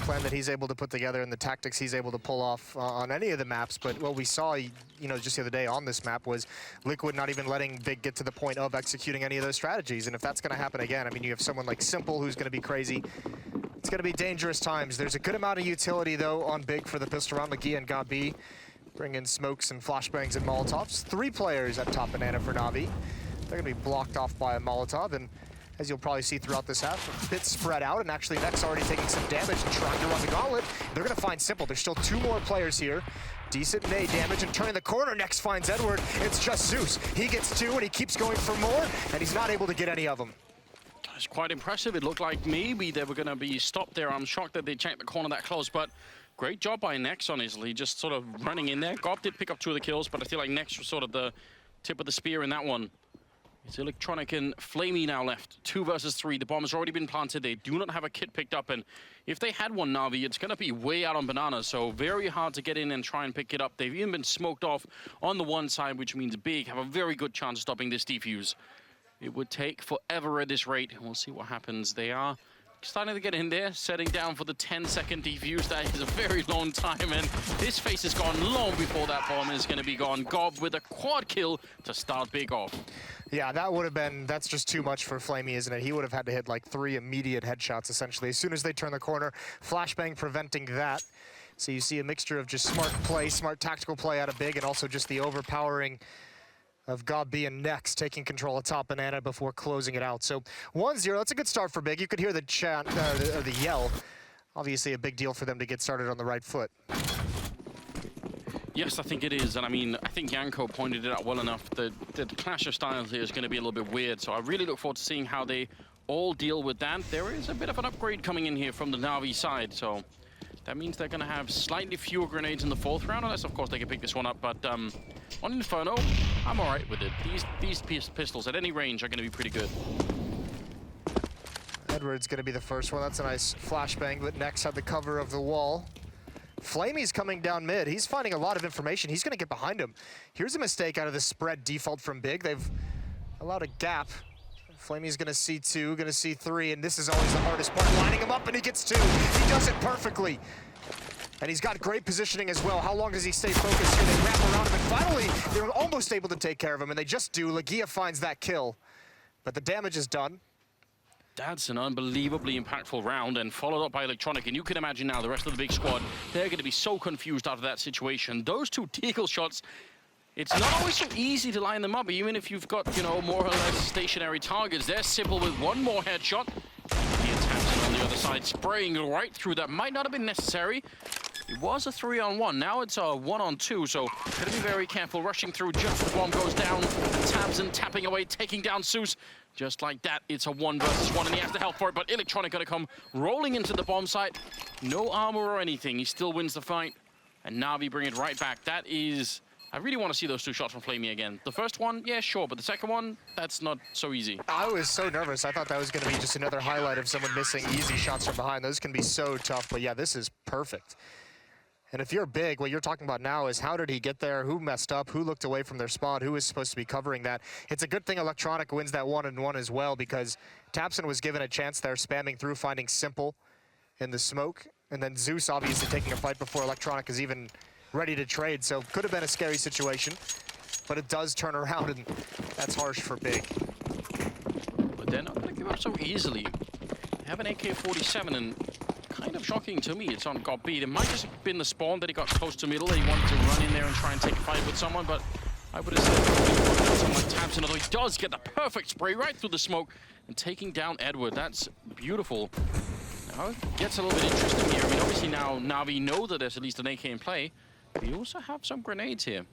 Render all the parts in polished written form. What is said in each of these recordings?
plan that he's able to put together and the tactics he's able to pull off on any of the maps. But what we saw, you know, just the other day on this map was Liquid not even letting Big get to the point of executing any of those strategies. And if that's going to happen again, I mean, you have someone like Simple who's going to be crazy. It's going to be dangerous times. There's a good amount of utility, though, on Big for the pistol round. McGee and Gabi bring in smokes and flashbangs and Molotovs. 3 players at top banana for Navi. They're going to be blocked off by a Molotov. And as you'll probably see throughout this half, a bit spread out, and actually Nex already taking some damage and trying to run the gauntlet. They're gonna find Simple. There's still 2 more players here. Decent nade damage, and turning the corner, Nex finds Edward. It's just Zeus. He gets 2, and he keeps going for more, and he's not able to get any of them. It's quite impressive. It looked like maybe they were gonna be stopped there. I'm shocked that they checked the corner that close, but great job by Nex, honestly, just sort of running in there. Gob did pick up 2 of the kills, but I feel like Nex was sort of the tip of the spear in that one. It's Electronic and Flamey now left. 2 versus 3. The bomb has already been planted. They do not have a kit picked up. And if they had one, Navi, it's going to be way out on banana. So very hard to get in and try and pick it up. They've even been smoked off on the one side, which means Big have a very good chance of stopping this defuse. It would take forever at this rate. We'll see what happens. They are starting to get in there, setting down for the 10-second defuse. That is a very long time, and this face has gone long before that bomb is going to be gone. Gob with a quad kill to start Big off. Yeah, that would have been, that's just too much for Flamey, isn't it? He would have had to hit like 3 immediate headshots, essentially, as soon as they turn the corner. Flashbang preventing that. So you see a mixture of just smart play, smart tactical play out of Big, and also just the overpowering of Gabi and Nex taking control of top banana before closing it out. So 1-0, that's a good start for Big. You could hear the chant, the yell. Obviously a big deal for them to get started on the right foot. Yes, I think it is, and I mean, I think Yanko pointed it out well enough. The clash of styles here is going to be a little bit weird, so I really look forward to seeing how they all deal with that. There is a bit of an upgrade coming in here from the Navi side, so that means they're going to have slightly fewer grenades in the 4th round, unless, of course, they can pick this one up. But on Inferno, I'm all right with it. These pistols at any range are going to be pretty good. Edward's going to be the first one. That's a nice flashbang, but Nex had the cover of the wall. Flamey's coming down mid. He's finding a lot of information. He's going to get behind him. Here's a mistake out of the spread default from Big. They've allowed a gap. Flamey's going to see 2, going to see 3, and this is always the hardest part, lining him up, and he gets 2. He does it perfectly. And he's got great positioning as well. How long does he stay focused here? They wrap around him, and finally, they're almost able to take care of him, and they just do. Legia finds that kill, but the damage is done. That's an unbelievably impactful round, and followed up by Electronic. And you can imagine now the rest of the Big squad, they're going to be so confused after that situation. Those 2 deagle shots, it's not always so easy to line them up, even if you've got, you know, more or less stationary targets. They're Simple with 1 more headshot. He attacks on the other side, spraying right through. That might not have been necessary. It was a 3-on-1. Now it's a 1-on-2, so gotta be very careful. Rushing through just as bomb goes down. Tabson tapping away, taking down Zeus. Just like that, it's a 1 versus 1, and he has to help for it, but Electronic gonna come rolling into the bomb site. No armor or anything. He still wins the fight, and Navi bring it right back. That is... I really want to see those 2 shots from Flamey again. The first one, yeah, sure, but the second one, that's not so easy. I was so nervous. I thought that was going to be just another highlight of someone missing easy shots from behind. Those can be so tough, but yeah, this is perfect. And if you're Big, what you're talking about now is how did he get there, who messed up, who looked away from their spot, who was supposed to be covering that. It's a good thing Electronic wins that 1-on-1 as well, because Tabson was given a chance there, spamming through, finding Simple in the smoke, and then Zeus obviously taking a fight before Electronic is even ready to trade, so could have been a scary situation, but it does turn around, and that's harsh for Big. But they're not going to give up so easily. They have an AK-47, and kind of shocking to me, it's on Gob B. It might just have been the spawn that he got close to middle, that he wanted to run in there and try and take a fight with someone, but I would have said someone like Tabson, although he does get the perfect spray right through the smoke, and taking down Edward. That's beautiful. Now it gets a little bit interesting here. I mean, obviously now Navi know that there's at least an AK in play. We also have some grenades here.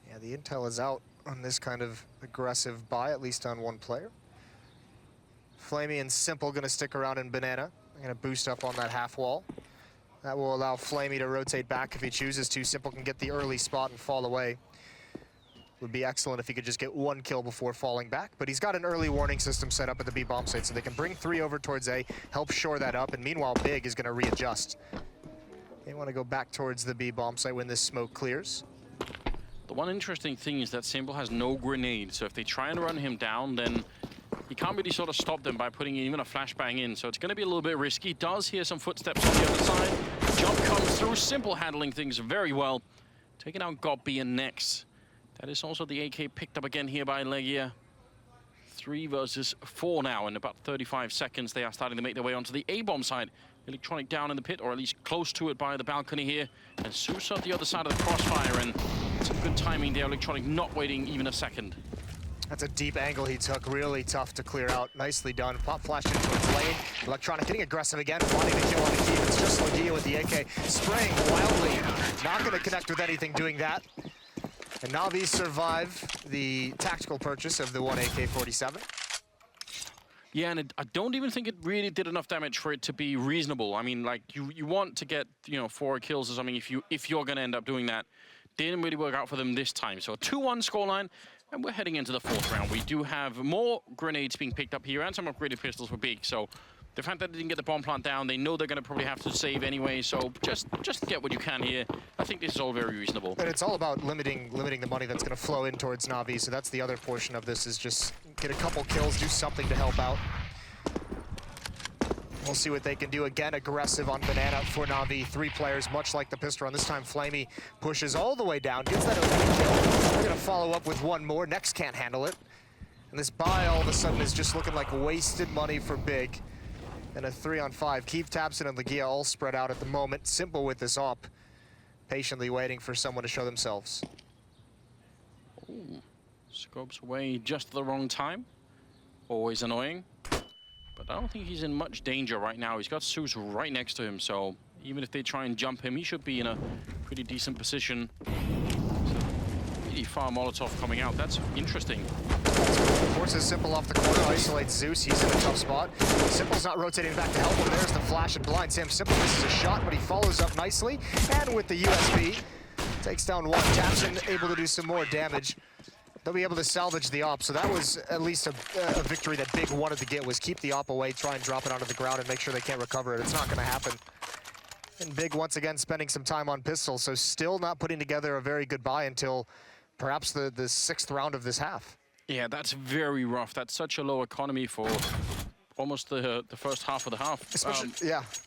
Yeah, the intel is out on this kind of aggressive buy, at least on 1 player. Flamey and Simple gonna stick around in banana. They're gonna boost up on that half wall. That will allow Flamey to rotate back if he chooses to. Simple can get the early spot and fall away. Would be excellent if he could just get 1 kill before falling back, but he's got an early warning system set up at the B bomb site, so they can bring 3 over towards A, help shore that up, and meanwhile Big is gonna readjust. They want to go back towards the B bomb site when this smoke clears. The one interesting thing is that Simple has no grenade, so if they try and run him down, then You can't really sort of stop them by putting even a flashbang in, so it's going to be a little bit risky. Does hear some footsteps on the other side. Jump comes through, Simple handling things very well. Taking out Gobby and Nex. That is also the AK picked up again here by ELEAGUE. 3 versus 4 now. In about 35 seconds, they are starting to make their way onto the A-bomb side. Electronic down in the pit, or at least close to it by the balcony here. And Zeus on the other side of the crossfire, and some good timing there. Electronic not waiting even a second. That's a deep angle he took, really tough to clear out. Nicely done. Pop flash into its lane. Electronic getting aggressive again, wanting to kill on the key. It's just ELEAGUE with the AK, spraying wildly. Not going to connect with anything doing that. And Navi survive the tactical purchase of the one AK-47. Yeah, and I don't even think it really did enough damage for it to be reasonable. I mean, like, you want to get, 4 kills or something if you're going to end up doing that. Didn't really work out for them this time. So a 2-1 scoreline, and we're heading into the 4th round. We do have more grenades being picked up here and some upgraded pistols for Big. So the fact that they didn't get the bomb plant down, they know they're going to probably have to save anyway. So just get what you can here. I think this is all very reasonable. And it's all about limiting the money that's going to flow in towards Navi. So that's the other portion of this, is just get a couple kills, do something to help out. We'll see what they can do. Again, aggressive on Banana for Navi. 3 players, much like the pistol run. This time, Flamey pushes all the way down, gets that opening kill. They're going to follow up with 1 more. Next can't handle it. And this buy all of a sudden is just looking like wasted money for Big. And a 3-on-5. Keith, Tabson, and ELEAGUE all spread out at the moment. Simple with this op. Patiently waiting for someone to show themselves. Ooh. Scopes away just at the wrong time. Always annoying. But I don't think he's in much danger right now. He's got Zeus right next to him, so even if they try and jump him, he should be in a pretty decent position. Really far Molotov coming out. That's interesting. Forces Simple off the corner, isolates Zeus. He's in a tough spot. Simple's not rotating back to help him. There's the flash and blinds him. Simple misses a shot, but he follows up nicely. And with the USB, takes down 1. Tapson able to do some more damage. They'll be able to salvage the op, so that was at least a victory that Big wanted to get, was keep the op away, try and drop it onto the ground and make sure they can't recover it. It's not going to happen. And Big once again spending some time on pistol, so still not putting together a very good buy until perhaps the 6th round of this half. Yeah, that's very rough. That's such a low economy for almost the first half of the half. Especially,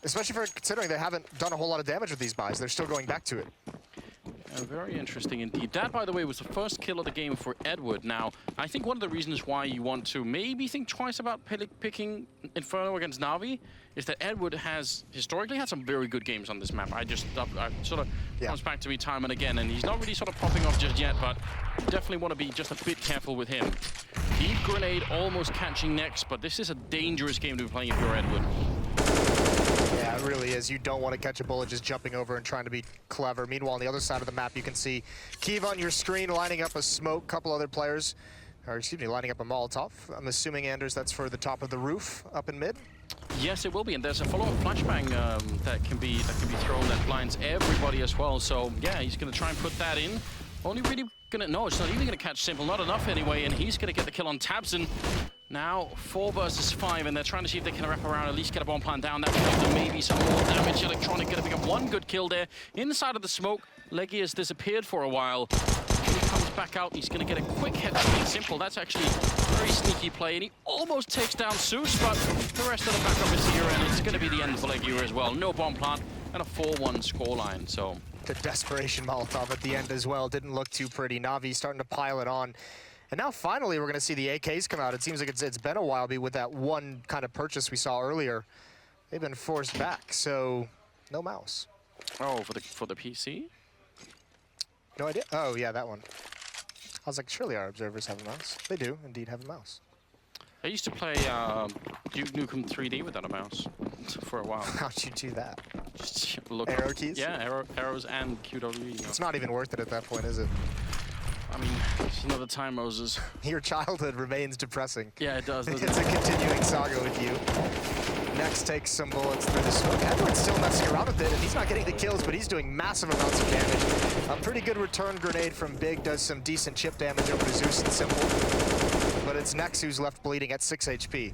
especially for considering they haven't done a whole lot of damage with these buys. They're still going back to it. Very interesting indeed. That, by the way, was the first kill of the game for Edward. Now, I think one of the reasons why you want to maybe think twice about picking Inferno against Navi is that Edward has historically had some very good games on this map. I sort of comes back to me time and again, and he's not really sort of popping off just yet, but definitely want to be just a bit careful with him. Deep grenade almost catching Nex, but this is a dangerous game to be playing if you're Edward. Yeah, it really is. You don't want to catch a bullet just jumping over and trying to be clever. Meanwhile, on the other side of the map, you can see Keeve on your screen lining up a smoke. Couple other players, or excuse me, lining up a Molotov. I'm assuming, Anders, that's for the top of the roof up in mid? Yes, it will be, and there's a follow-up flashbang that can be thrown that blinds everybody as well. So yeah, he's going to try and put that in. Only really gonna it's not even gonna catch Simple, not enough anyway, and he's gonna get the kill on Tabson. Now 4 versus 5, and they're trying to see if they can wrap around, at least get a bomb plant down. That will give them maybe some more damage. Electronic gonna pick up 1 good kill there. Inside of the smoke, ELEAGUE has disappeared for a while. When he comes back out, he's gonna get a quick headshot on Simple. That's actually a very sneaky play, and he almost takes down Zeus, but the rest of the backup is here, and it's gonna be the end for ELEAGUE as well. No bomb plant, and a 4-1 scoreline, so... The desperation Molotov at the end as well. Didn't look too pretty. Navi starting to pile it on. And now finally we're going to see the AKs come out. It seems like it's been a while with that one kind of purchase we saw earlier. They've been forced back, so no mouse. Oh, for the PC? No idea. Oh, yeah, that one. I was like, surely our observers have a mouse. They do indeed have a mouse. I used to play Duke Nukem 3D without a mouse for a while. How'd you do that? Just look Arrow up. keys? Yeah, arrows and QWE. It's not even worth it at that point, is it? I mean, it's another time, Moses. Your childhood remains depressing. Yeah, it does. It's a continuing saga with you. Next takes some bullets through the smoke. Edward's still messing around with it, and he's not getting the kills, but he's doing massive amounts of damage. A pretty good return grenade from Big does some decent chip damage over to Zeus and Simple. But it's Nex who's left bleeding at 6 HP.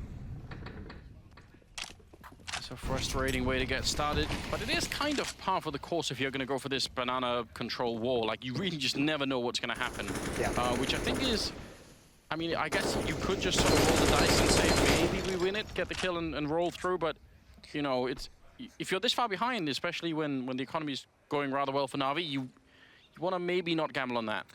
It's a frustrating way to get started, but it is kind of par for the course if you're going to go for this banana control wall. Like, you really just never know what's going to happen. Yeah. Which I think is I mean, I guess you could just sort of roll the dice and say, maybe we win it, get the kill and roll through, but, you know, it's if you're this far behind, especially when the economy's going rather well for Navi, you want to maybe not gamble on that.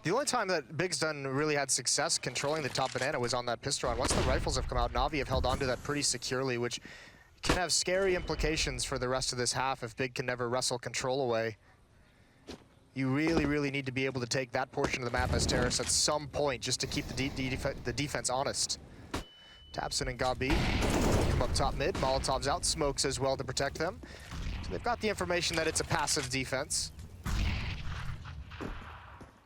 The only time that Big's done really had success controlling the top banana was on that pistol round. Once the rifles have come out, Navi have held onto that pretty securely, which can have scary implications for the rest of this half if Big can never wrestle control away. You really, really need to be able to take that portion of the map as terrorists at some point just to keep the defense honest. Tapson and Gabi come up top mid. Molotov's out, smokes as well to protect them. So they've got the information that it's a passive defense.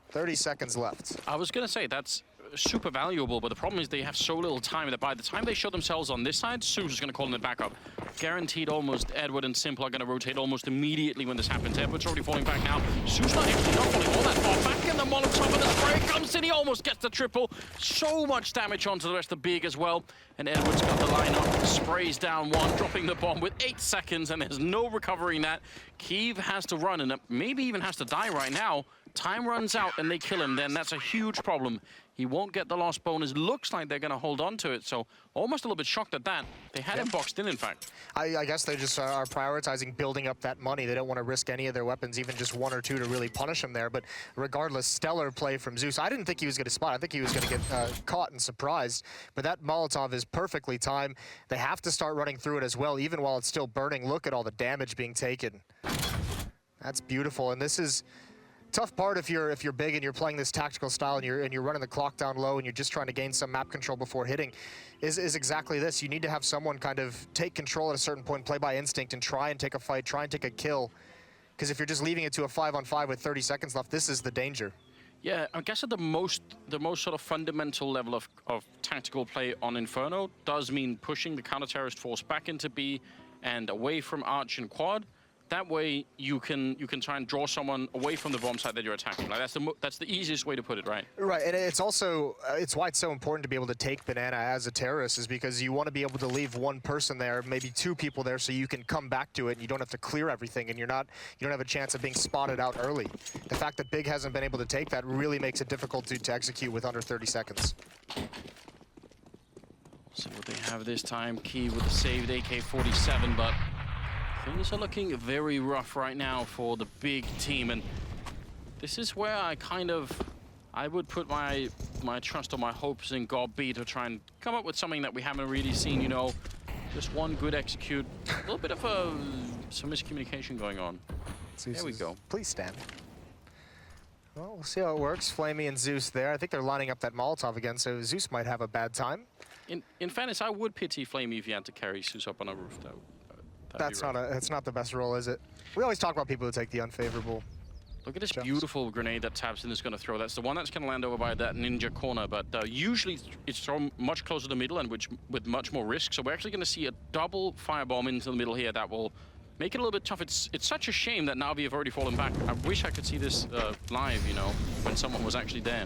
30 seconds left. I was going to say, that's super valuable, but the problem is they have so little time that by the time they show themselves on this side, Zeus is going to call in the backup. Guaranteed almost Edward and Simple are going to rotate almost immediately when this happens. Edward's already falling back now. Zeus not actually not falling all that far back, and the Molotov and the spray comes in. He almost gets the triple. So much damage onto the rest of Big as well. And Edward's got the lineup, sprays down one, dropping the bomb with 8 seconds, and there's no recovering that. Kiev has to run, and maybe even has to die right now. Time runs out and they kill him, then that's a huge problem. He won't get the lost bonus. Looks like they're going to hold on to it, so almost a little bit shocked at that. They had him boxed in fact. I guess they just are prioritizing building up that money. They don't want to risk any of their weapons, even just 1 or 2 to really punish him there. But regardless, stellar play from Zeus. I didn't think he was going to spot. I think he was going to get caught and surprised. But that Molotov is perfectly timed. They have to start running through it as well, even while it's still burning. Look at all the damage being taken. That's beautiful, and this is tough part if you're Big and you're playing this tactical style and you're running the clock down low and you're just trying to gain some map control before hitting is exactly this. You need to have someone kind of take control at a certain point, play by instinct, and try and take a fight, try and take a kill. Because if you're just leaving it to a 5-on-5 with 30 seconds left, this is the danger. Yeah, I guess at the most sort of fundamental level of tactical play on Inferno does mean pushing the counter-terrorist force back into B and away from Arch and Quad. That way, you can try and draw someone away from the bomb site that you're attacking. Like that's the easiest way to put it, right? Right, and it's also it's why it's so important to be able to take Banana as a terrorist, is because you want to be able to leave one person there, maybe 2 people there, so you can come back to it and you don't have to clear everything, and you don't have a chance of being spotted out early. The fact that Big hasn't been able to take that really makes it difficult to execute with under 30 seconds. So what they have this time, Key with a saved AK-47, but things are looking very rough right now for the Big team, and this is where I would put my trust or my hopes in Gabi to try and come up with something that we haven't really seen, you know, just one good execute. A little bit of some miscommunication going on. There we go. Please stand. Well, we'll see how it works. Flamey and Zeus there. I think they're lining up that Molotov again, so Zeus might have a bad time. In fairness, I would pity Flamey if he had to carry Zeus up on a roof, though. That's not the best role, is it? We always talk about people who take the unfavorable. Look at this beautiful grenade that Tapson is going to throw. That's the one that's going to land over by that ninja corner, but usually it's thrown much closer to the middle and with much more risk. So we're actually going to see a double firebomb into the middle here that will make it a little bit tough. It's such a shame that Navi have already fallen back. I wish I could see this live, you know, when someone was actually there.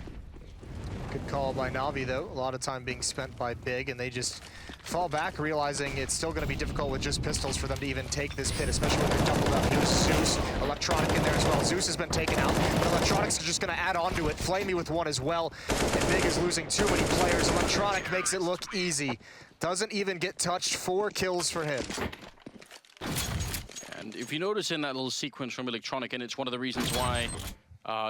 Good call by Navi, though. A lot of time being spent by Big, and they just fall back, realizing it's still going to be difficult with just pistols for them to even take this pit, especially when they're doubled up. There's Zeus, Electronic in there as well. Zeus has been taken out, but Electronic's just going to add on to it. Flamey with 1 as well, and Big is losing too many players. Electronic makes it look easy. Doesn't even get touched. 4 kills for him. And if you notice in that little sequence from Electronic, and it's one of the reasons why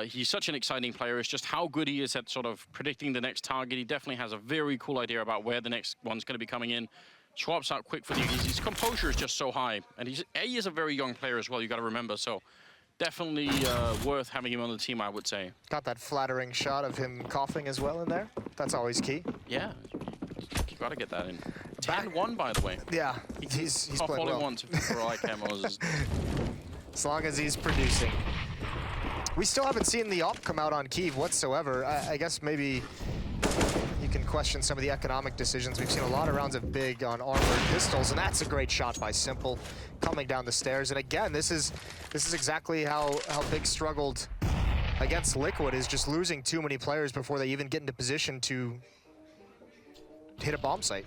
he's such an exciting player, is just how good he is at sort of predicting the next target. He definitely has a very cool idea about where the next one's going to be coming in. Swaps out quick for the His composure is just so high. And he is a very young player as well, you got to remember. So definitely worth having him on the team, I would say. Got that flattering shot of him coughing as well in there. That's always key. Yeah, you got to get that in. 10-1, by the way. Yeah, he's playing well. Once for all I care, Moses. As long as he's producing. We still haven't seen the op come out on Kiev whatsoever. I guess maybe you can question some of the economic decisions. We've seen a lot of rounds of Big on armored pistols, and that's a great shot by Simple coming down the stairs. And again, this is exactly how Big struggled against Liquid, is just losing too many players before they even get into position to hit a bomb site.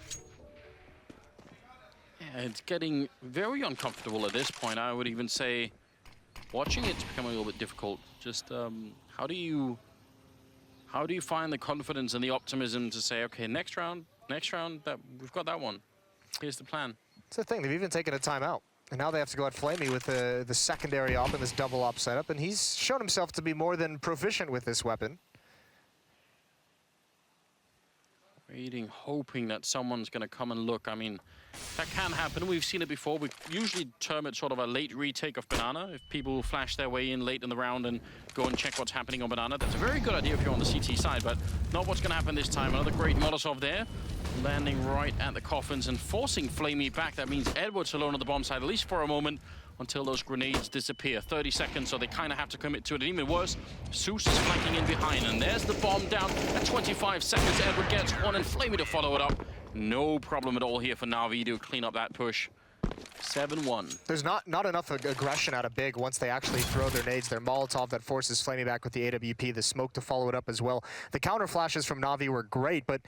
Yeah, it's getting very uncomfortable at this point. I would even say watching it's becoming a little bit difficult. Just how do you How do you find the confidence and the optimism to say, okay, next round, that we've got that one. Here's the plan. It's the thing, they've even taken a timeout. And now they have to go at Flamey with the secondary op and this double op setup, and he's shown himself to be more than proficient with this weapon. Waiting, hoping that someone's going to come and look. I mean, that can happen. We've seen it before. We usually term it sort of a late retake of Banana. If people flash their way in late in the round and go and check what's happening on Banana, that's a very good idea if you're on the CT side, but not what's going to happen this time. Another great Molotov there, landing right at the coffins and forcing Flamey back. That means Edward's alone on the bomb side, at least for a moment, until those grenades disappear. 30 seconds, so they kind of have to commit to it. And even worse, Zeus is flanking in behind, and there's the bomb down at 25 seconds. Edward gets one, and Flamey to follow it up. No problem at all here for Navi to clean up that push. 7-1. There's not enough aggression out of Big once they actually throw their nades. Their Molotov that forces Flamey back with the AWP, the smoke to follow it up as well. The counter flashes from Navi were great, but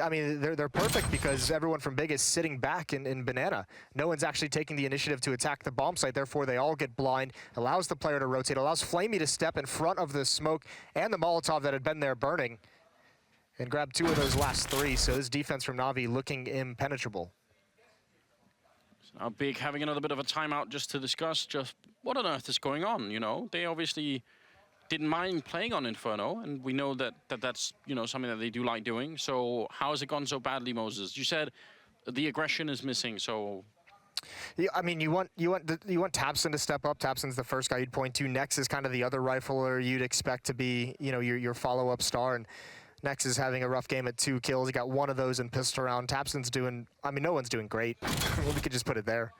I mean, they're perfect because everyone from Big is sitting back in Banana. No one's actually taking the initiative to attack the bomb site, therefore they all get blind, allows the player to rotate, allows Flamey to step in front of the smoke and the Molotov that had been there burning and grab 2 of those last 3. So this defense from Navi looking impenetrable. Now Big having another bit of a timeout just to discuss just what on earth is going on, you know? They obviously didn't mind playing on Inferno, and we know that's, you know, something that they do like doing. So how has it gone so badly, Moses? You said the aggression is missing, so... Yeah, I mean, you want Tabson to step up. Tabson's the first guy you'd point to. Nex is kind of the other rifler you'd expect to be, you know, your follow-up star, and Nex is having a rough game at 2 kills. He got 1 of those in pistol round. Tabson's doing, I mean, no one's doing great. We could just put it there.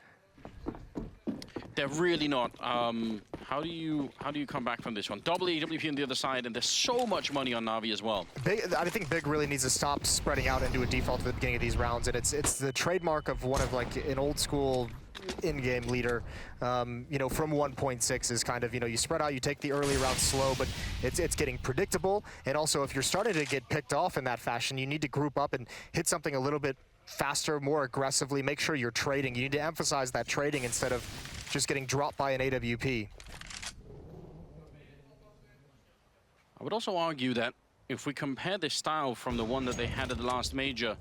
They're really not. How do you come back from this one? Double AWP on the other side, and there's so much money on Navi as well. I think Big really needs to stop spreading out and do a default at the beginning of these rounds, and it's the trademark of one of like an old school in-game leader, you know, from 1.6 is kind of, you know, you spread out, you take the early rounds slow, but it's getting predictable. And also, if you're starting to get picked off in that fashion, you need to group up and hit something a little bit faster, more aggressively. Make sure you're trading. You need to emphasize that trading instead of just getting dropped by an AWP. I would also argue that if we compare this style from the one that they had at the last major,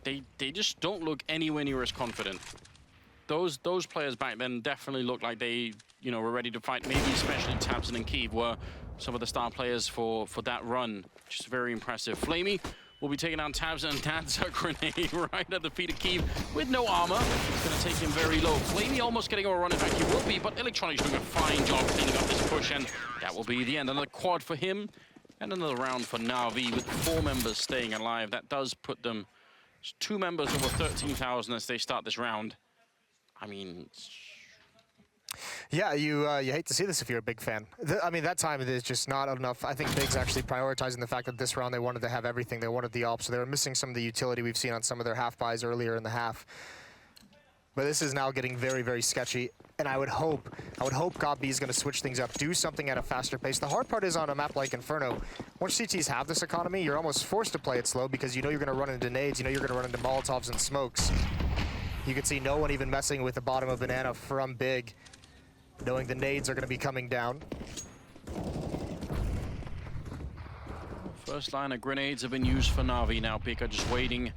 they just don't look anywhere near as confident. Those players back then definitely looked like they, you know, were ready to fight. Maybe especially Tabson and Keeve were some of the star players for that run. Just very impressive. Flamey will be taking down Tabson, and that's a grenade right at the feet of Keeve with no armor. It's going to take him very low. Flamey almost getting a run. In fact, he will be, but Electronic's doing a fine job cleaning up this push, and that will be the end. Another quad for him, and another round for Navi with 4 members staying alive. That does put them 2 members over 13,000 as they start this round. I mean, yeah, you hate to see this if you're a Big fan. I mean, that time it is just not enough. I think Big's actually prioritizing the fact that this round they wanted to have everything. They wanted the op, so they were missing some of the utility we've seen on some of their half buys earlier in the half. But this is now getting very, very sketchy. And I would hope God B is going to switch things up, do something at a faster pace. The hard part is on a map like Inferno, once CTs have this economy, you're almost forced to play it slow because you know you're going to run into nades, you know you're going to run into Molotovs and smokes. You can see no one even messing with the bottom of Banana from Big, knowing the nades are going to be coming down. First line of grenades have been used for Navi. Now Big are just waiting,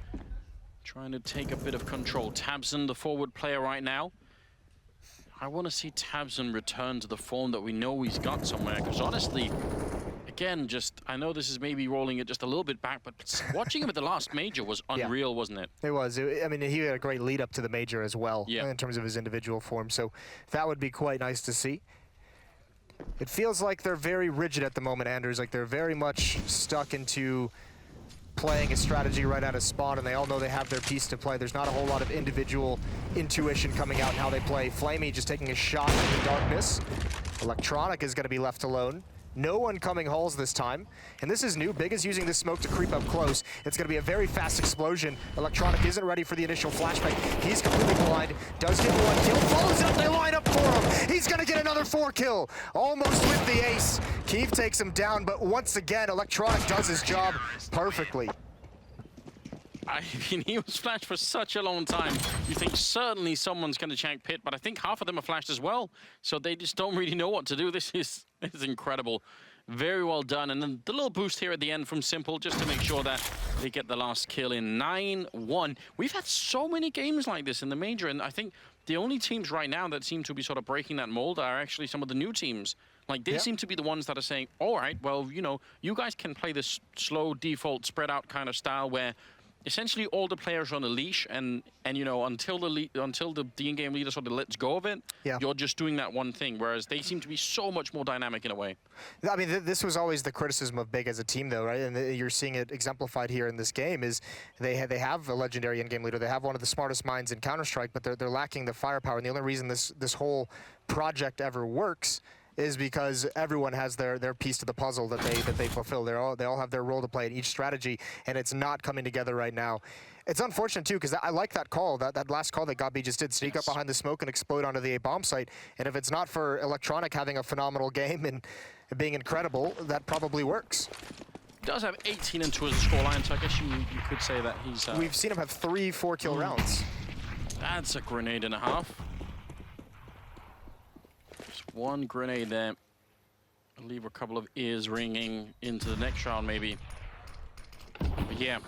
trying to take a bit of control. Tabson, the forward player right now. I want to see Tabson return to the form that we know he's got somewhere, because honestly, again, I know this is maybe rolling it just a little bit back, but watching him at the last major was unreal, wasn't it? It was. I mean, he had a great lead up to the major as well, in terms of his individual form, so that would be quite nice to see. It feels like they're very rigid at the moment, Anders, like they're very much stuck into playing a strategy right out of spawn, and they all know they have their piece to play. There's not a whole lot of individual intuition coming out in how they play. Flamey just taking a shot in the darkness. Electronic is going to be left alone. No one coming halls this time. And this is new. Big is using this smoke to creep up close. It's going to be a very fast explosion. Electronic isn't ready for the initial flashbang. He's completely blind. Does get 1 kill. Follows it up. They line up for him. He's going to get another 4 kill. Almost with the ace. Keeve takes him down, but once again, Electronic does his job perfectly. I mean, he was flashed for such a long time. You think certainly someone's going to check pit, but I think half of them are flashed as well. So they just don't really know what to do. This is incredible. very well done. And then the little boost here at the end from Simple just to make sure that they get the last kill in 9-1. We've had so many games like this in the Major, and I think the only teams right now that seem to be sort of breaking that mold are actually some of the new teams. Like, they seem to be the ones that are saying, all right, well, you know, you guys can play this slow, default, spread out kind of style where essentially all the players are on a leash, and you know, until the in-game leader sort of lets go of it, you're just doing that one thing, whereas they seem to be so much more dynamic in a way. I mean, this was always the criticism of Big as a team, though, right? And you're seeing it exemplified here in this game, is they have a legendary in-game leader. They have one of the smartest minds in Counter-Strike, but they're lacking the firepower. And the only reason this whole project ever works is because everyone has their piece to the puzzle that they fulfill. They all have their role to play in each strategy, and it's not coming together right now. It's unfortunate too, because I like that call, that last call that Gabi just did, sneak up behind the smoke and explode onto the A bomb site. And if it's not for Electronic having a phenomenal game and being incredible, that probably works. He does have 18 into his scoreline, so I guess you could say that he's... We've seen him have 3 4-kill rounds. That's a grenade and a half. One grenade there. I'll leave a couple of ears ringing into the next round, maybe. But yeah,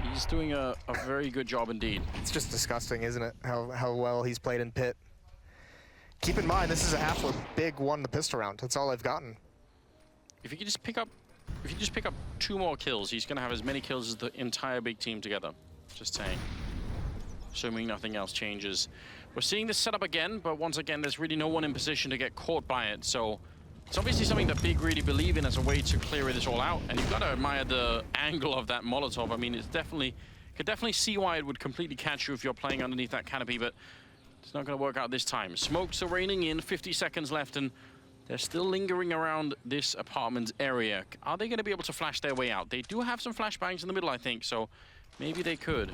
he's doing a very good job indeed. It's just disgusting, isn't it? How well he's played in pit. Keep in mind, this is a half where Big won the pistol round. That's all they've gotten. If you could just pick up 2 more kills, he's going to have as many kills as the entire Big team together. Just saying. Assuming nothing else changes. We're seeing this setup again, but once again, there's really no one in position to get caught by it. So it's obviously something that Big really believe in as a way to clear this all out. And you've got to admire the angle of that Molotov. I mean, it's could definitely see why it would completely catch you if you're playing underneath that canopy, but it's not going to work out this time. Smokes are raining in, 50 seconds left, and they're still lingering around this apartment area. Are they going to be able to flash their way out? They do have some flashbangs in the middle, I think, so maybe they could.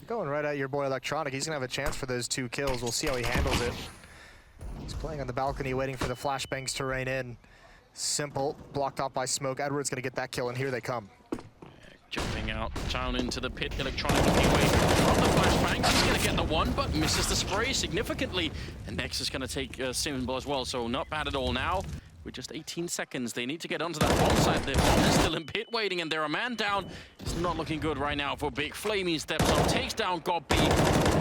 Going right at your boy Electronic. He's going to have a chance for those 2 kills. We'll see how he handles it. He's playing on the balcony, waiting for the flashbangs to rain in. Simple, blocked off by smoke. Edward's going to get that kill, and here they come. Jumping out, down into the pit. Electronic looking away from the flashbangs. He's going to get the one, but misses the spray significantly. And Nex is going to take Simple as well, so not bad at all now. With just 18 seconds, they need to get onto that bomb site. The bomb is still in pit waiting, and they're a man down. It's not looking good right now for Big. Flamey steps up, takes down Gobi.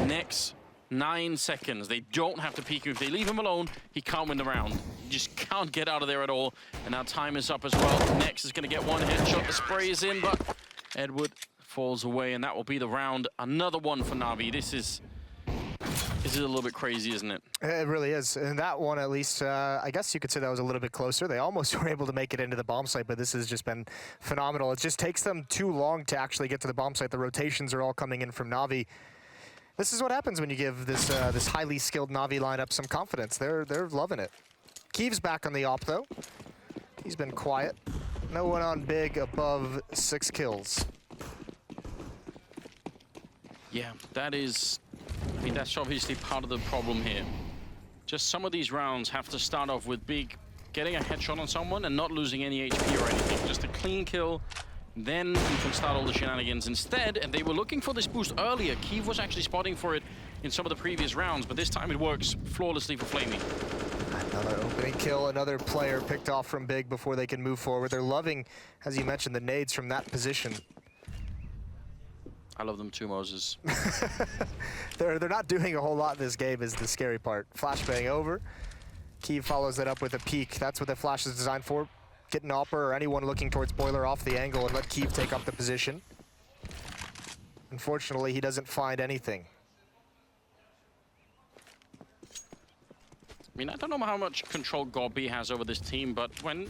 Next, 9 seconds. They don't have to peek him. If they leave him alone, he can't win the round. He just can't get out of there at all. And now time is up as well. Next is going to get one headshot. The spray is in, but Edward falls away, and that will be the round. Another one for Navi. This is a little bit crazy, isn't it? It really is. And that one, at least, I guess you could say that was a little bit closer. They almost were able to make it into the bomb site, but this has just been phenomenal. It just takes them too long to actually get to the bomb site. The rotations are all coming in from Navi. This is what happens when you give this this highly skilled Navi lineup some confidence. They're loving it. Keev's back on the op, though. He's been quiet. No one on Big above 6 kills. Yeah, that is... I mean, that's obviously part of the problem here. Just some of these rounds have to start off with Big getting a headshot on someone and not losing any HP or anything. Just a clean kill, then you can start all the shenanigans instead. And they were looking for this boost earlier. Keev was actually spotting for it in some of the previous rounds, but this time it works flawlessly for Flamey. Another opening kill, another player picked off from Big before they can move forward. They're loving, as you mentioned, the nades from that position. I love them too, Moses. They're not doing a whole lot in this game is the scary part. Flashbang over. Keev follows it up with a peek. That's what the flash is designed for. Get an Opper or anyone looking towards Boiler off the angle and let Keev take up the position. Unfortunately, he doesn't find anything. I mean, I don't know how much control Gobi has over this team, but when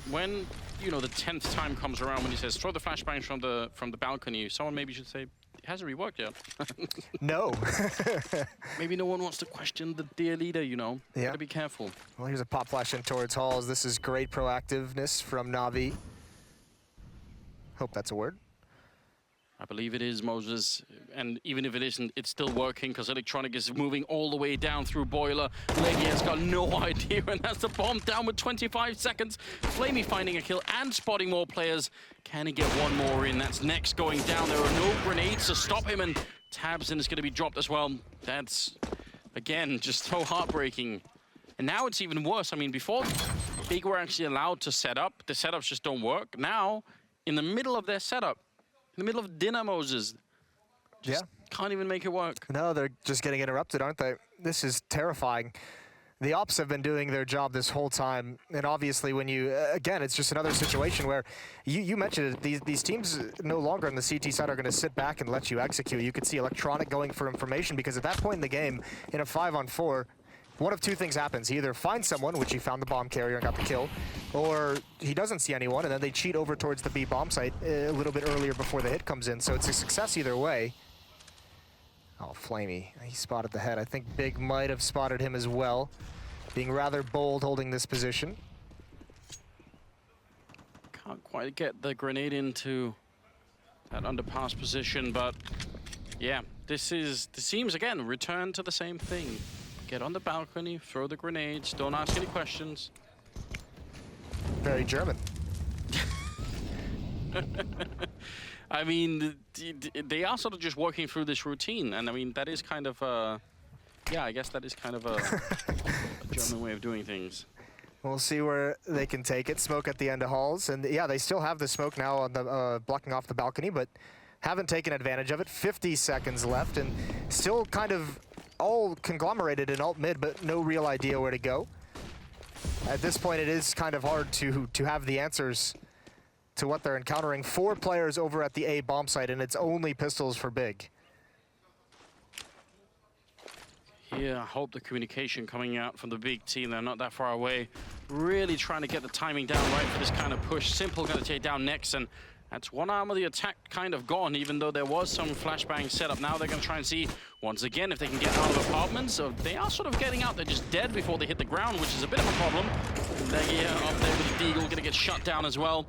you know the 10th time comes around when he says throw the flashbangs from the balcony, someone maybe should say it hasn't reworked yet. No. Maybe no one wants to question the dear leader, you know. Yeah. Gotta be careful. Well, here's a pop flash in towards Halls. This is great proactiveness from Navi. Hope that's a word. I believe it is, Moses. And even if it isn't, it's still working because Electronic is moving all the way down through Boiler. Leggy has got no idea, and that's the bomb down with 25 seconds. Flamey finding a kill and spotting more players. Can he get one more in? That's Next going down. There are no grenades to stop him, and Tabson is going to be dropped as well. That's, again, just so heartbreaking. And now it's even worse. I mean, before Big were actually allowed to set up, the setups just don't work. Now, in the middle of their setup, in the middle of dinner, Moses, just can't even make it work. No, they're just getting interrupted, aren't they? This is terrifying. The ops have been doing their job this whole time, and obviously when you, again, it's just another situation where, you mentioned it, these teams no longer on the CT side are going to sit back and let you execute. You could see Electronic going for information, because at that point in the game, in a 5-on-4, one of two things happens. He either finds someone, which he found the bomb carrier and got the kill, or he doesn't see anyone, and then they cheat over towards the B bomb site a little bit earlier before the hit comes in, so it's a success either way. Oh, Flamey, he spotted the head. I think Big might have spotted him as well, being rather bold holding this position. Can't quite get the grenade into that underpass position, but yeah, this seems, again, return to the same thing. Get on the balcony, throw the grenades, don't ask any questions. Very German. I mean, they are sort of just working through this routine, and I mean, that is kind of, yeah, I guess that is kind of a German way of doing things. We'll see where they can take it. Smoke at the end of halls, and yeah, they still have the smoke now on the blocking off the balcony, but haven't taken advantage of it. 50 seconds left, and still kind of all conglomerated in alt mid, but no real idea where to go. At this point, it is kind of hard to have the answers to what they're encountering. 4 players over at the A bomb site, and it's only pistols for Big. Yeah, I hope the communication coming out from the Big team, they're not that far away. Really trying to get the timing down right for this kind of push. Simple going to take down next, and that's one arm of the attack kind of gone, even though there was some flashbang set up. Now they're going to try and see, once again, if they can get out of apartments. So they are sort of getting out. They're just dead before they hit the ground, which is a bit of a problem. They're up there with the Deagle, going to get shut down as well.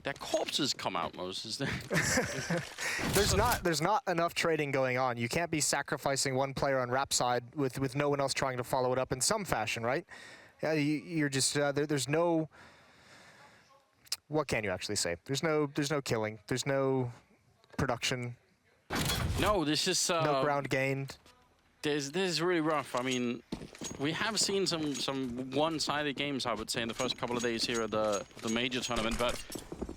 Their corpses come out, Moses. There's not enough trading going on. You can't be sacrificing one player on Rap side with no one else trying to follow it up in some fashion, right? Yeah, you're just there's no. What can you actually say? There's no killing. There's no production. No, this is no ground gained. This is really rough. I mean, we have seen some one-sided games, I would say, in the first couple of days here at the major tournament, but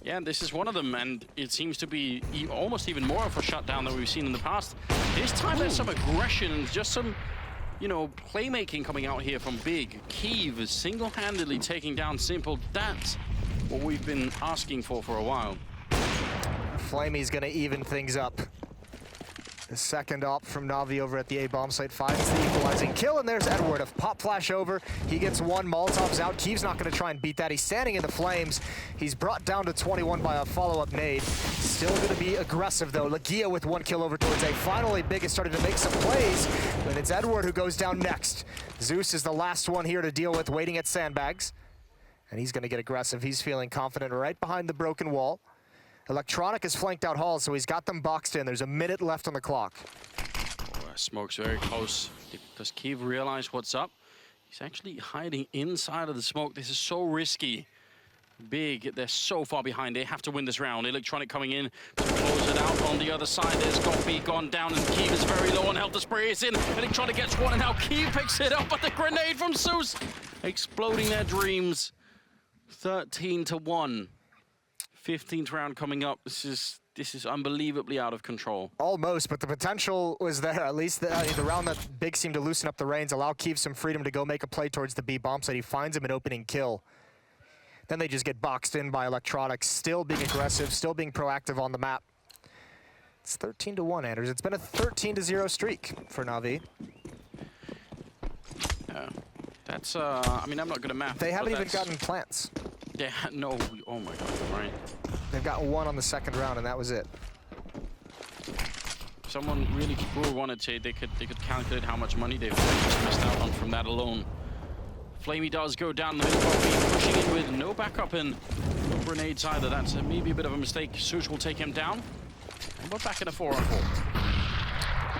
yeah, this is one of them, and it seems to be almost even more of a shutdown than we've seen in the past. This time there's some aggression and just some, you know, playmaking coming out here from Big. Kiev is single-handedly taking down Simple. That's what we've been asking for a while. Flamey's gonna even things up. The second op from Navi over at the A bomb site finds the equalizing kill, and there's Edward. A pop flash over. He gets one. Molotov's out. Kiev's not going to try and beat that. He's standing in the flames. He's brought down to 21 by a follow-up nade. Still going to be aggressive, though. Legia with 1 kill over towards A. Finally, Big is starting to make some plays, but it's Edward who goes down next. Zeus is the last one here to deal with, waiting at sandbags. And he's going to get aggressive. He's feeling confident right behind the broken wall. Electronic is flanked out hall, so he's got them boxed in. There's a minute left on the clock. Oh, Smoke's very close. Does Kiev realize what's up? He's actually hiding inside of the smoke. This is so risky. Big, they're so far behind. They have to win this round. Electronic coming in to close it out on the other side. There's Gopi gone down, and Kiev is very low on health. The spray is in. Electronic gets one, and now Kiev picks it up, but the grenade from Zeus exploding their dreams. 13-1. 15th round coming up. This is unbelievably out of control. Almost, but the potential was there. At least the round that Big seemed to loosen up the reins, allow Kiev some freedom to go make a play towards the B bomb site. He finds him an opening kill. Then they just get boxed in by Electronics, still being aggressive, still being proactive on the map. It's 13-1, Anders. It's been a 13-0 streak for Navi. That's, I mean, I'm not good at math. They haven't even gotten plants. Yeah, no, oh my God, right. They've got 1 on the second round, and that was it. Someone really cool wanted to, they could calculate how much money they've just missed out on from that alone. Flamey does go down the middle, pushing in with no backup and no grenades either. That's maybe a bit of a mistake. Zeus will take him down. And we're back in a 4-on-4.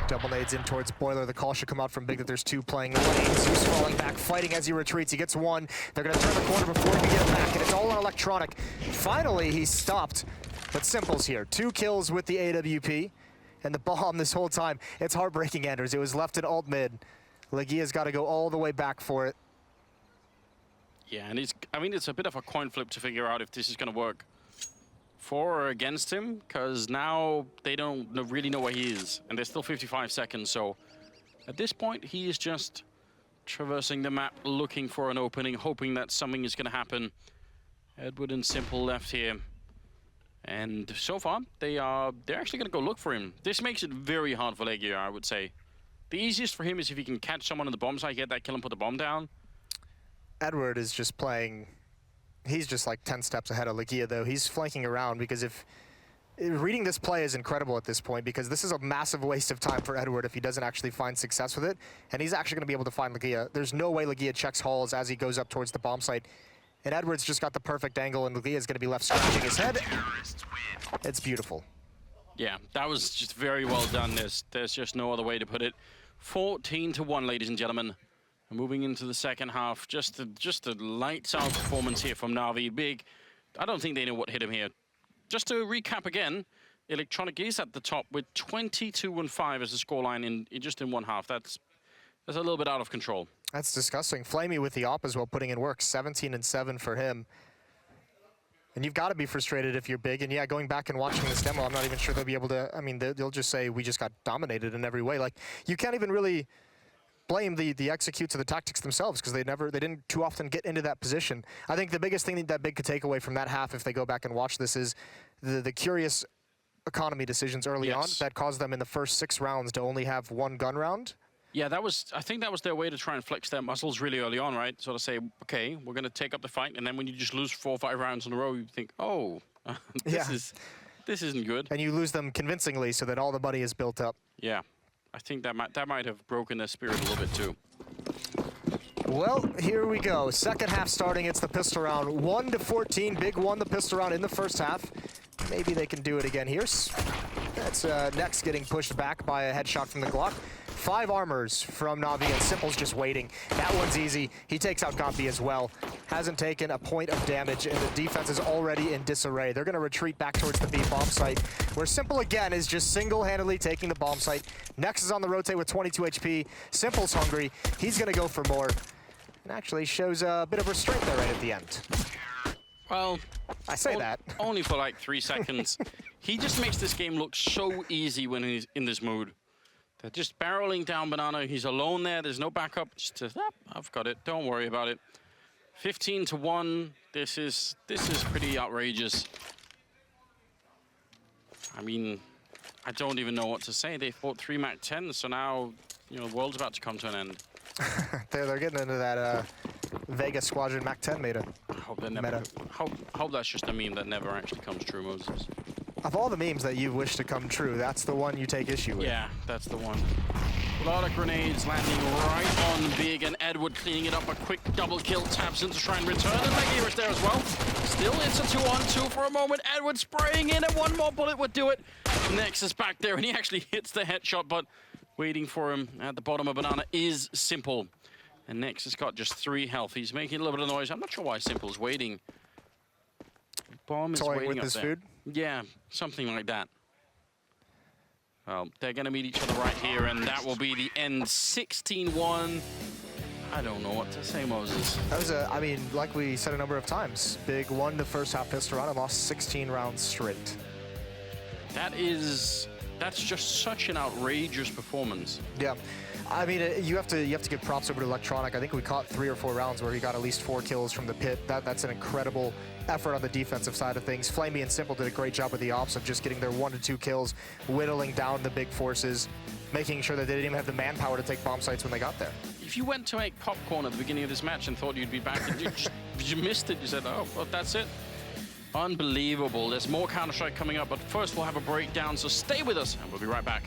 Double nades in towards Boiler. The call should come out from Big that there's 2 playing the lane. Zeus falling back, fighting as he retreats. He gets 1. They're going to turn the corner before he can get it back, and it's all on Electronic. Finally, he's stopped, but Simple's here. 2 kills with the AWP, and the bomb this whole time. It's heartbreaking, Anders. It was left in alt mid. Legia's got to go all the way back for it. Yeah, and it's a bit of a coin flip to figure out if this is going to work for or against him, because now they don't really know where he is, and there's still 55 seconds, so at this point, he is just traversing the map, looking for an opening, hoping that something is going to happen. Edward and Simple left here, and so far, they're actually going to go look for him. This makes it very hard for Legia, I would say. The easiest for him is if he can catch someone on the bomb site, get that kill and put the bomb down. Edward is just playing, he's just like 10 steps ahead of Legia, though. He's flanking around because reading this play is incredible at this point, because this is a massive waste of time for Edward if he doesn't actually find success with it. And he's actually going to be able to find Legia. There's no way Legia checks halls as he goes up towards the bomb site. And Edward's just got the perfect angle, and Legia is going to be left scratching his head. It's beautiful. Yeah, that was just very well done. There's just no other way to put it. 14-1, ladies and gentlemen. Moving into the second half, just a lights-out performance here from Navi. Big. I don't think they know what hit him here. Just to recap again, Electronic is at the top with 22-5 as the scoreline in one half. That's a little bit out of control. That's disgusting. Flamey with the op as well, putting in work. 17-7 for him. And you've got to be frustrated if you're big. And yeah, going back and watching this demo, I'm not even sure they'll be able to. I mean, they'll just say we just got dominated in every way. Like, you can't even really blame the executes of the tactics themselves, because they didn't too often get into that position. I think the biggest thing that Big could take away from that half, if they go back and watch this, is the curious economy decisions early on that caused them in the first 6 rounds to only have 1 gun round. Yeah, I think that was their way to try and flex their muscles really early on, right? Sort of say, okay, we're going to take up the fight, and then when you just lose 4 or 5 rounds in a row, you think, oh, this isn't good. And you lose them convincingly so that all the money is built up. Yeah. I think that might have broken their spirit a little bit too. Well, here we go. Second half starting. It's the pistol round. 1-14. Big won the pistol round in the first half. Maybe they can do it again here. That's Next getting pushed back by a headshot from the Glock. 5 armors from Navi, and Simple's just waiting. That one's easy. He takes out Gompi as well. Hasn't taken a point of damage, and the defense is already in disarray. They're going to retreat back towards the B bomb site, where Simple again is just single-handedly taking the bomb site. Next is on the rotate with 22 HP. Simple's hungry. He's going to go for more, and actually shows a bit of restraint there right at the end. Well, I say that. Only for like 3 seconds. He just makes this game look so easy when he's in this mood. They're just barreling down Banana. He's alone there. There's no backup. Just I've got it. Don't worry about it. 15-1. This is pretty outrageous. I mean, I don't even know what to say. They fought 3 Mac 10s, so now, you know, the world's about to come to an end. They're getting into that Vegas Squadron Mac 10 meta. I hope that never. Hope that's just a meme that never actually comes true, Moses. Of all the memes that you wish to come true, that's the one you take issue with. Yeah, that's the one. A lot of grenades landing right on Big, and Edward cleaning it up. A quick double kill, taps in to try and return, and Legia is there as well. Still, it's a 2-on-2 for a moment. Edward spraying in, and one more bullet would do it. Next is back there, and he actually hits the headshot, but waiting for him at the bottom of Banana is Simple. And Nex has got just 3 health. He's making a little bit of noise. I'm not sure why Simple's waiting. Bomb is waiting with up his there. food? Yeah, something like that. Well, they're going to meet each other right here, and that will be the end. 16-1. I don't know what to say, Moses. That was I mean, like we said a number of times, Big won the first half pistol round and lost 16 rounds straight. That's just such an outrageous performance. Yeah. I mean, you have to give props over to Electronic. I think we caught 3 or 4 rounds where he got at least 4 kills from the pit. That's an incredible effort on the defensive side of things. Flamey and Simple did a great job with the ops of just getting their 1 to 2 kills, whittling down the big forces, making sure that they didn't even have the manpower to take bomb sites when they got there. If you went to make popcorn at the beginning of this match and thought you'd be back, and you missed it, you said, oh, well, that's it. Unbelievable. There's more Counter-Strike coming up, but first we'll have a breakdown, so stay with us, and we'll be right back.